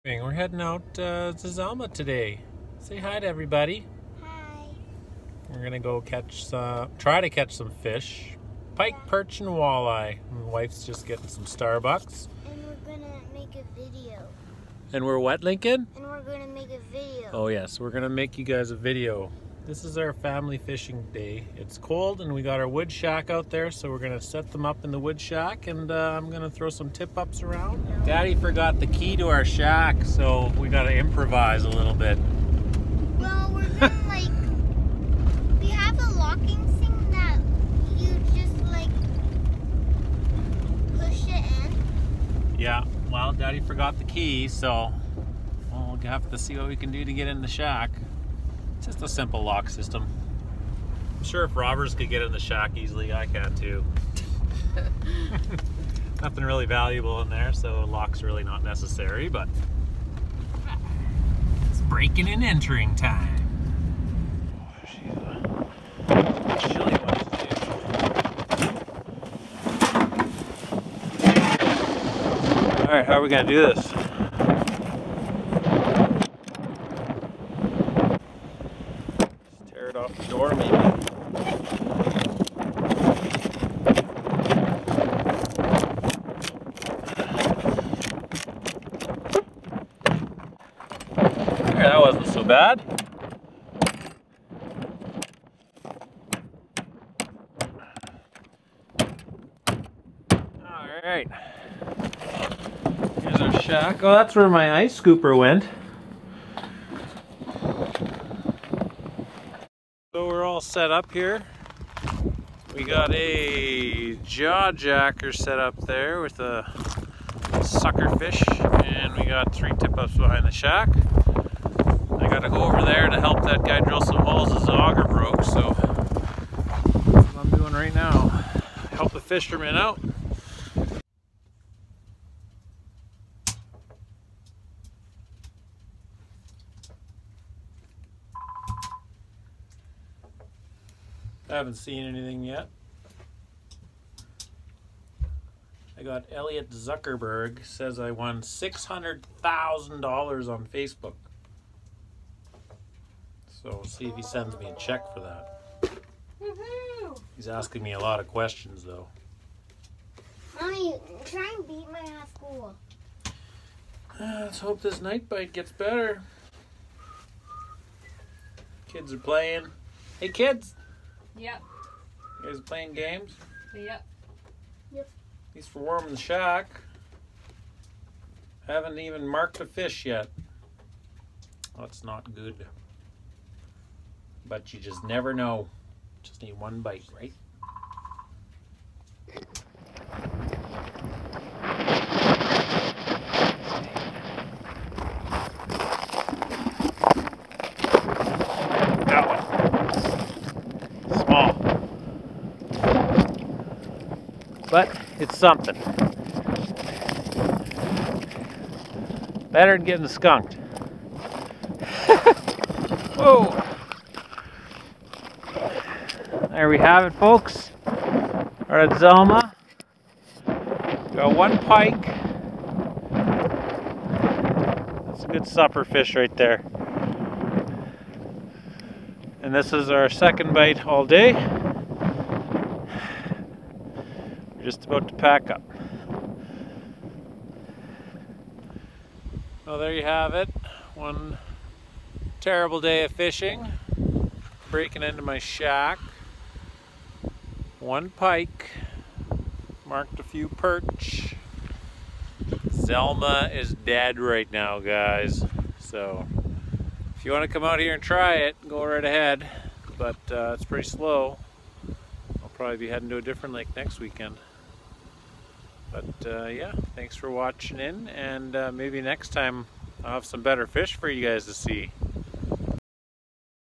We're heading out to Zelma today. Say hi to everybody. Hi. We're gonna go try to catch some fish. Pike, perch, and walleye. My wife's just getting some Starbucks. And we're gonna make a video. And we're what, Lincoln? And we're gonna make a video. Oh yes, we're gonna make you guys a video. This is our family fishing day. It's cold and we got our wood shack out there, so we're gonna set them up in the wood shack, and I'm gonna throw some tip-ups around. Daddy forgot the key to our shack, so we gotta improvise a little bit. Well, we're gonna we have a locking thing that you just push it in. Yeah, well, Daddy forgot the key, so we'll have to see what we can do to get in the shack. It's just a simple lock system. I'm sure if robbers could get in the shack easily, I can too. Nothing really valuable in there, so a lock's really not necessary, but it's breaking and entering time. Oh, she's a chilly one today. All right, how are we gonna do this? Tear it off the door, maybe. There, that wasn't so bad. All right. Here's our shack. Oh, that's where my ice scooper went. So we're all set up here. We got a jaw jacker set up there with a sucker fish, and we got 3 tip-ups behind the shack. I gotta go over there to help that guy drill some holes. His auger broke, so that's what I'm doing right now. Help the fishermen out. I haven't seen anything yet. I got Elliot Zuckerberg says I won $600,000 on Facebook. So we'll see if he sends me a check for that. Woohoo! He's asking me a lot of questions though. Mommy, try and beat my high school. Let's hope this night bite gets better. Kids are playing. Hey kids! Yep. You guys playing games? Yep. Yep. At least for warming the shack. Haven't even marked a fish yet. That's not good. But you just never know. Just need one bite, right? Got one. Small. But it's something. Better than getting skunked. Whoa! There we have it, folks. We're at Zelma. Got 1 pike. That's a good supper fish right there. And this is our 2nd bite all day. We're just about to pack up. Well, there you have it. One terrible day of fishing. Breaking into my shack. 1 pike. Marked a few perch. Zelma is dead right now, guys. So if you want to come out here and try it, go right ahead. But it's pretty slow. I'll probably be heading to a different lake next weekend. But yeah, thanks for watching in, and maybe next time I'll have some better fish for you guys to see.